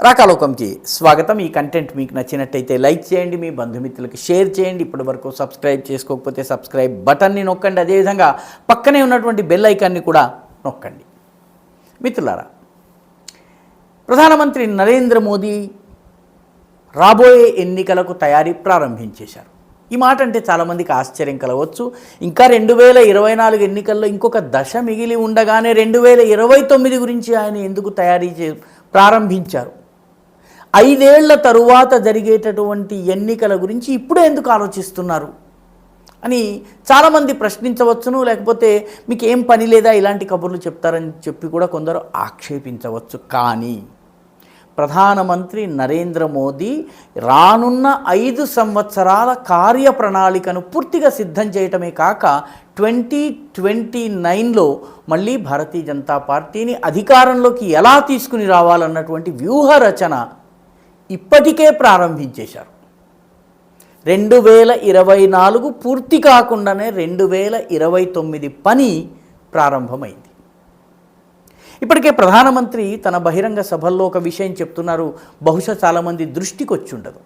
రాకాలోకంకి స్వాగతం. ఈ కంటెంట్ మీకు నచ్చినట్టయితే లైక్ చేయండి, మీ బంధుమిత్రులకి షేర్ చేయండి. ఇప్పటివరకు సబ్స్క్రైబ్ చేసుకోకపోతే సబ్స్క్రైబ్ బటన్ని నొక్కండి. అదేవిధంగా పక్కనే ఉన్నటువంటి బెల్ ఐకాన్ని కూడా నొక్కండి. మిత్రులారా, ప్రధానమంత్రి నరేంద్ర మోదీ రాబోయే ఎన్నికలకు తయారీ ప్రారంభించేశారు. ఈ మాట అంటే చాలామందికి ఆశ్చర్యం కలవచ్చు. ఇంకా 2024 ఎన్నికల్లో ఇంకొక దశ మిగిలి ఉండగానే 2029 గురించి ఆయన ఎందుకు తయారీ ప్రారంభించారు? 5 ఏళ్ల తరువాత జరిగేటటువంటి ఎన్నికల గురించి ఇప్పుడే ఎందుకు ఆలోచిస్తున్నారు అని చాలామంది ప్రశ్నించవచ్చును. లేకపోతే మీకు ఏం పని లేదా ఇలాంటి కబుర్లు చెప్తారని చెప్పి కూడా కొందరు ఆక్షేపించవచ్చు. కానీ ప్రధానమంత్రి నరేంద్ర మోదీ రానున్న 5 సంవత్సరాల కార్యప్రణాళికను పూర్తిగా సిద్ధం చేయటమే కాక 2029లో మళ్ళీ భారతీయ జనతా పార్టీని అధికారంలోకి ఎలా తీసుకుని రావాలన్నటువంటి వ్యూహ రచన ఇప్పటికే ప్రారంభించేశారు. 2024 పూర్తి కాకుండానే 2029 పని ప్రారంభమైంది. ఇప్పటికే ప్రధానమంత్రి తన బహిరంగ సభల్లో ఒక విషయం చెప్తున్నారు. బహుశా చాలామంది దృష్టికి వచ్చి ఉండదు.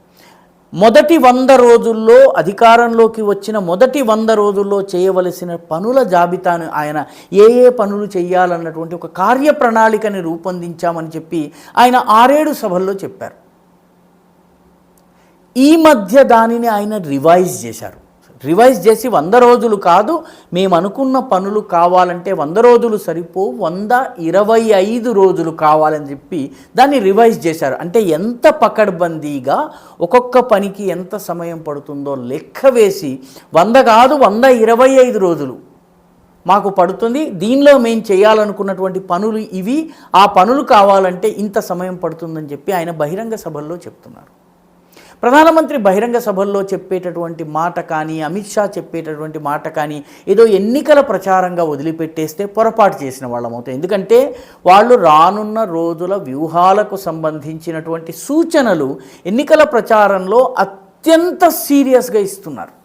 మొదటి 100 రోజుల్లో, అధికారంలోకి వచ్చిన మొదటి 100 రోజుల్లో చేయవలసిన పనుల జాబితాను ఆయన ఏ పనులు చేయాలన్నటువంటి ఒక కార్యప్రణాళికని రూపొందించామని చెప్పి ఆయన 6-7 సభల్లో చెప్పారు. ఈ మధ్య దానిని ఆయన రివైజ్ చేశారు. రివైజ్ చేసి 100 రోజులు కాదు, మేము అనుకున్న పనులు కావాలంటే 100 రోజులు సరిపో, 125 రోజులు కావాలని చెప్పి దాన్ని రివైజ్ చేశారు. అంటే ఎంత పకడ్బందీగా ఒక్కొక్క పనికి ఎంత సమయం పడుతుందో లెక్క వేసి 100 కాదు 125 రోజులు మాకు పడుతుంది, దీనిలో మేము చేయాలనుకున్నటువంటి పనులు ఇవి, ఆ పనులు కావాలంటే ఇంత సమయం పడుతుందని చెప్పి ఆయన బహిరంగ సభల్లో చెప్తున్నారు. ప్రధానమంత్రి బహిరంగ సభల్లో చెప్పేటటువంటి మాట కానీ, అమిత్ షా చెప్పేటటువంటి మాట కానీ ఏదో ఎన్నికల ప్రచారంగా వదిలిపెట్టేస్తే పొరపాటు చేసిన వాళ్ళం అవుతాం. ఎందుకంటే వాళ్ళు రానున్న రోజుల వ్యూహాలకు సంబంధించినటువంటి సూచనలు ఎన్నికల ప్రచారంలో అత్యంత సీరియస్గా ఇస్తున్నారు.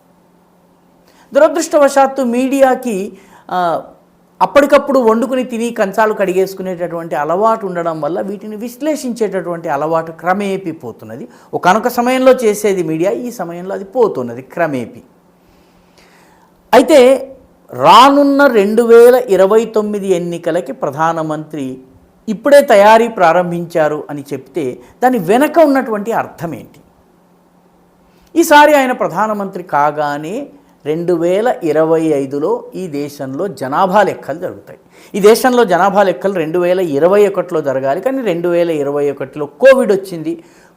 దురదృష్టవశాత్తు మీడియాకి అప్పటికప్పుడు వండుకుని తిని కంచాలు కడిగేసుకునేటటువంటి అలవాటు ఉండడం వల్ల వీటిని విశ్లేషించేటటువంటి అలవాటు క్రమేపీ పోతున్నది. ఒకానొక సమయంలో చేసేది మీడియా, ఈ సమయంలో అది పోతున్నది క్రమేపీ. అయితే రానున్న 2029 ఎన్నికలకి ప్రధానమంత్రి ఇప్పుడే తయారీ ప్రారంభించారు అని చెప్తే దాని వెనక ఉన్నటువంటి అర్థం ఏంటి? ఈసారి ఆయన ప్రధానమంత్రి కాగానే 2025లో ఈ దేశంలో జనాభా లెక్కలు జరుగుతాయి. ఈ దేశంలో జనాభా లెక్కలు 2021లో జరగాలి. కానీ 2021లో కోవిడ్ వచ్చింది.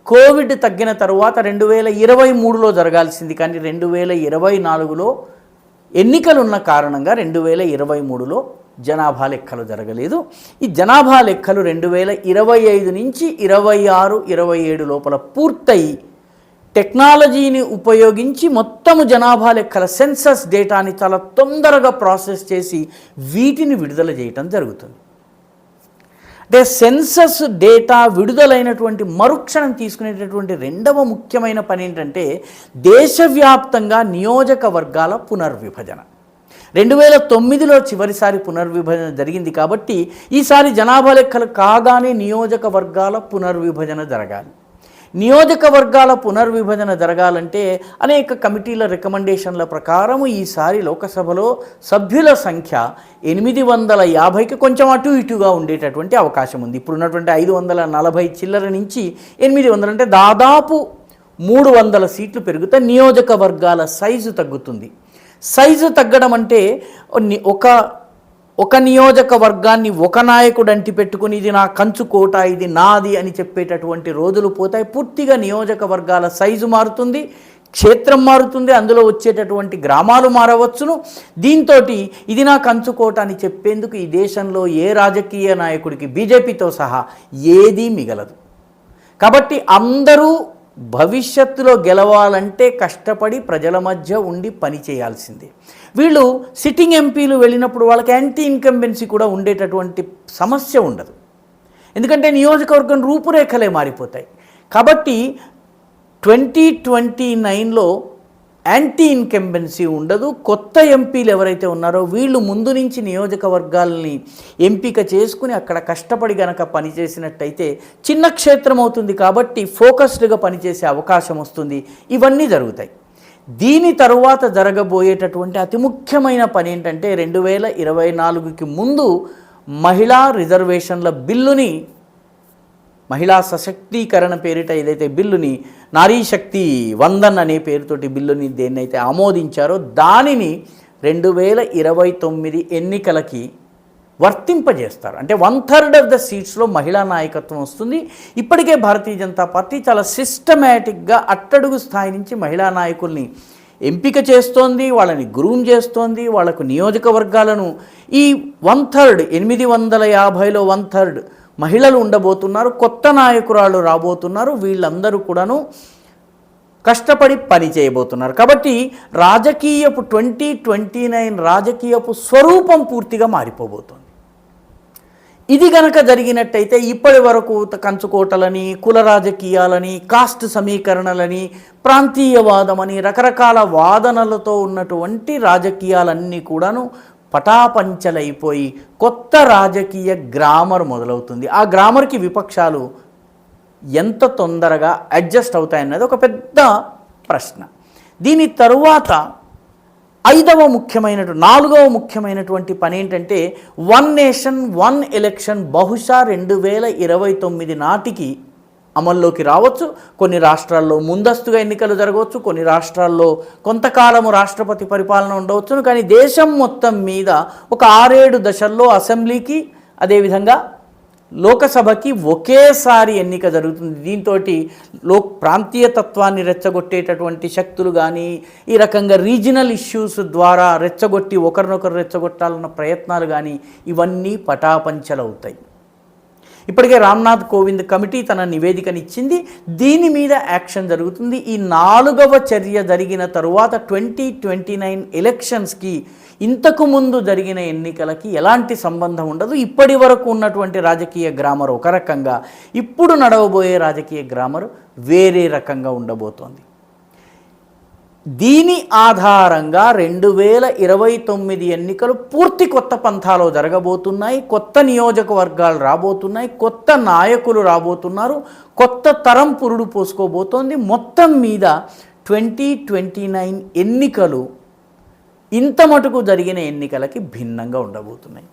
కోవిడ్ తగ్గిన తరువాత 2023లో జరగాల్సింది. కానీ 2024లో ఎన్నికలు ఉన్న కారణంగా 2023లో జనాభా లెక్కలు జరగలేదు. ఈ జనాభా లెక్కలు 2025 నుంచి 26, 27 లోపల పూర్తయి టెక్నాలజీని ఉపయోగించి మొత్తము జనాభా లెక్కల సెన్సస్ డేటాని చాలా తొందరగా ప్రాసెస్ చేసి వీటిని విడుదల చేయటం జరుగుతుంది. అంటే సెన్సస్ డేటా విడుదలైనటువంటి మరుక్షణం తీసుకునేటటువంటి రెండవ ముఖ్యమైన పని ఏంటంటే దేశవ్యాప్తంగా నియోజకవర్గాల పునర్విభజన. 2009లో చివరిసారి పునర్విభజన జరిగింది కాబట్టి ఈసారి జనాభా లెక్కలు కాగానే నియోజకవర్గాల పునర్విభజన జరగాలి. నియోజకవర్గాల పునర్విభజన జరగాలంటే అనేక కమిటీల రికమెండేషన్ల ప్రకారం ఈసారి లోకసభలో సభ్యుల సంఖ్య 850కి కొంచెం అటు ఇటుగా ఉండేటటువంటి అవకాశం ఉంది. ఇప్పుడున్నటువంటి 540 చిల్లర నుంచి 800 అంటే దాదాపు 300 సీట్లు పెరిగితే నియోజకవర్గాల సైజు తగ్గుతుంది. సైజు తగ్గడం అంటే ఒక నియోజకవర్గాన్ని ఒక నాయకుడు అంటి పెట్టుకుని ఇది నా కంచుకోట, ఇది నాది అని చెప్పేటటువంటి రోజులు పోతాయి. పూర్తిగా నియోజకవర్గాల సైజు మారుతుంది, క్షేత్రం మారుతుంది, అందులో వచ్చేటటువంటి గ్రామాలు మారవచ్చును. దీంతో ఇది నా కంచుకోట అని చెప్పేందుకు ఈ దేశంలో ఏ రాజకీయ నాయకుడికి బీజేపీతో సహా ఏదీ మిగలదు. కాబట్టి అందరూ భవిష్యత్తులో గెలవాలంటే కష్టపడి ప్రజల మధ్య ఉండి పని చేయాల్సిందే. వీళ్ళు సిట్టింగ్ ఎంపీలు వెళ్ళినప్పుడు వాళ్ళకి యాంటీ ఇన్కంబెన్సీ కూడా ఉండేటటువంటి సమస్య ఉండదు. ఎందుకంటే నియోజకవర్గం రూపురేఖలే మారిపోతాయి. కాబట్టి 2029లో యాంటీ ఇన్కంబెన్సీ ఉండదు. కొత్త ఎంపీలు ఎవరైతే ఉన్నారో వీళ్ళు ముందు నుంచి నియోజకవర్గాల్ని ఎంపిక చేసుకుని అక్కడ కష్టపడి గనక పనిచేసినట్టయితే చిన్న క్షేత్రం అవుతుంది కాబట్టి ఫోకస్డ్గా పనిచేసే అవకాశం వస్తుంది. ఇవన్నీ జరుగుతాయి. దీని తరువాత జరగబోయేటటువంటి అతి ముఖ్యమైన పని ఏంటంటే 2024కి ముందు మహిళా రిజర్వేషన్ల బిల్లుని, మహిళా సశక్తీకరణ పేరిట ఏదైతే బిల్లుని, నారీ శక్తి వందన్ అనే పేరుతోటి బిల్లుని దేన్నైతే ఆమోదించారో దానిని 2029 ఎన్నికలకి వర్తింపజేస్తారు. అంటే 1/3 ఆఫ్ ద సీట్స్లో మహిళా నాయకత్వం వస్తుంది. ఇప్పటికే భారతీయ జనతా పార్టీ చాలా సిస్టమేటిక్గా అట్టడుగు స్థాయి నుంచి మహిళా నాయకుల్ని ఎంపిక చేస్తోంది, వాళ్ళని గ్రూమ్ చేస్తోంది, వాళ్లకు నియోజకవర్గాలను ఈ 1/3 850లో 1/3 మహిళలు ఉండబోతున్నారు. కొత్త నాయకురాలు రాబోతున్నారు. వీళ్ళందరూ కూడాను కష్టపడి పని చేయబోతున్నారు. కాబట్టి రాజకీయపు 2029 రాజకీయపు స్వరూపం పూర్తిగా మారిపోబోతోంది. ఇది గనక జరిగినట్టయితే ఇప్పటి వరకు కంచుకోటలని, కుల రాజకీయాలని, కాస్ట్ సమీకరణలని, ప్రాంతీయవాదమని రకరకాల వాదనలతో ఉన్నటువంటి రాజకీయాలన్నీ కూడాను పటాపంచలైపోయి కొత్త రాజకీయ గ్రామర్ మొదలవుతుంది. ఆ గ్రామర్కి విపక్షాలు ఎంత తొందరగా అడ్జస్ట్ అవుతాయన్నది ఒక పెద్ద ప్రశ్న. దీని తరువాత 4వ ముఖ్యమైనటువంటి పని ఏంటంటే వన్ నేషన్ వన్ ఎలక్షన్ బహుశా 2029 నాటికి అమల్లోకి రావచ్చు. కొన్ని రాష్ట్రాల్లో ముందస్తుగా ఎన్నికలు జరగవచ్చు, కొన్ని రాష్ట్రాల్లో కొంతకాలము రాష్ట్రపతి పరిపాలన ఉండవచ్చును. కానీ దేశం మొత్తం మీద ఒక 6-7 దశల్లో అసెంబ్లీకి అదేవిధంగా లోకసభకి ఒకేసారి ఎన్నిక జరుగుతుంది. దీంతో ప్రాంతీయతత్వాన్ని రెచ్చగొట్టేటటువంటి శక్తులు కానీ, ఈ రకంగా రీజనల్ ఇష్యూస్ ద్వారా రెచ్చగొట్టి ఒకరినొకరు రెచ్చగొట్టాలన్న ప్రయత్నాలు కానీ ఇవన్నీ పటాపంచలవుతాయి. ఇప్పటికే రామ్నాథ్ కోవింద్ కమిటీ తన నివేదికనిచ్చింది. దీని మీద యాక్షన్ జరుగుతుంది. ఈ 4వ చర్య జరిగిన తరువాత 2029 ఎలక్షన్స్కి ఇంతకు ముందు జరిగిన ఎన్నికలకి ఎలాంటి సంబంధం ఉండదు. ఇప్పటి వరకు ఉన్నటువంటి రాజకీయ గ్రామర్ ఒక రకంగా, ఇప్పుడు నడవబోయే రాజకీయ గ్రామర్ వేరే రకంగా ఉండబోతోంది. దీని ఆధారంగా 2029 ఎన్నికలు పూర్తి కొత్త పంథాలో జరగబోతున్నాయి. కొత్త నియోజకవర్గాలు రాబోతున్నాయి, కొత్త నాయకులు రాబోతున్నారు, కొత్త తరం పురుడు పోసుకోబోతోంది. మొత్తం మీద 2029 ఎన్నికలు ఇంత మటుకు జరిగిన ఎన్నికలకి భిన్నంగా ఉండబోతున్నాయి.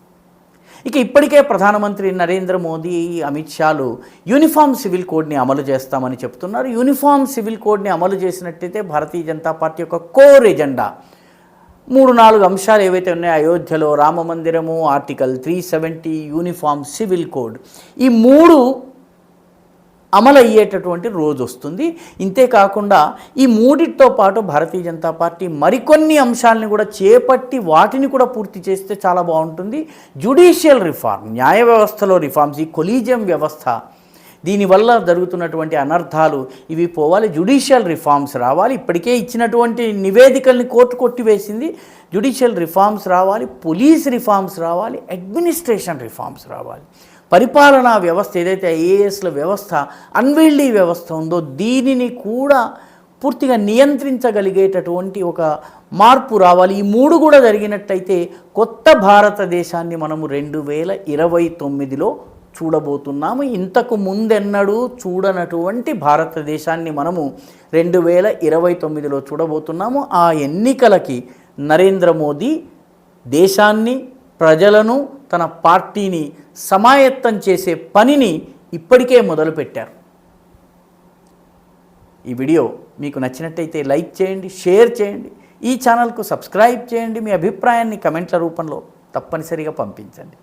ఇక ఇప్పటికే ప్రధానమంత్రి నరేంద్ర మోదీ, అమిత్ షాలు యూనిఫామ్ సివిల్ కోడ్ని అమలు చేస్తామని చెప్తున్నారు. యూనిఫామ్ సివిల్ కోడ్ని అమలు చేసినట్టయితే భారతీయ జనతా పార్టీ యొక్క కోర్ ఎజెండా 3-4 అంశాలు ఏవైతే ఉన్నాయో, అయోధ్యలో రామ మందిరము, ఆర్టికల్ 370, యూనిఫామ్ సివిల్ కోడ్, ఈ 3 అమలు అయ్యేటటువంటి రోజు వస్తుంది. ఇంతేకాకుండా ఈ 3టితో పాటు భారతీయ జనతా పార్టీ మరికొన్ని అంశాలని కూడా చేపట్టి వాటిని కూడా పూర్తి చేస్తే చాలా బాగుంటుంది. జ్యుడిషియల్ రిఫార్మ్, న్యాయ వ్యవస్థలో రిఫార్మ్స్, ఈ కొలీజియం వ్యవస్థ, దీనివల్ల జరుగుతున్నటువంటి అనర్థాలు ఇవి పోవాలి. జ్యుడిషియల్ రిఫార్మ్స్ రావాలి. ఇప్పటికే ఇచ్చినటువంటి నివేదికల్ని కోర్టు కొట్టివేసింది. జ్యుడిషియల్ రిఫార్మ్స్ రావాలి, పోలీస్ రిఫార్మ్స్ రావాలి, అడ్మినిస్ట్రేషన్ రిఫార్మ్స్ రావాలి. పరిపాలనా వ్యవస్థ ఏదైతే ఐఏఎస్ల వ్యవస్థ, అన్వీల్డీ వ్యవస్థ ఉందో దీనిని కూడా పూర్తిగా నియంత్రించగలిగేటటువంటి ఒక మార్పు రావాలి. ఈ 3 కూడా జరిగినట్టయితే కొత్త భారతదేశాన్ని మనము 2029లో చూడబోతున్నాము. ఇంతకు ముందెన్నడూ చూడనటువంటి భారతదేశాన్ని మనము 2029లో చూడబోతున్నాము. ఆ ఎన్నికలకి నరేంద్ర మోదీ దేశాన్ని, ప్రజలను, తన పార్టీని సమాయత్తం చేసే పనిని ఇప్పటికే మొదలుపెట్టారు. ఈ వీడియో మీకు నచ్చినట్టయితే లైక్ చేయండి, షేర్ చేయండి, ఈ ఛానల్కు సబ్స్క్రైబ్ చేయండి. మీ అభిప్రాయాన్ని కమెంట్ల రూపంలో తప్పనిసరిగా పంపించండి.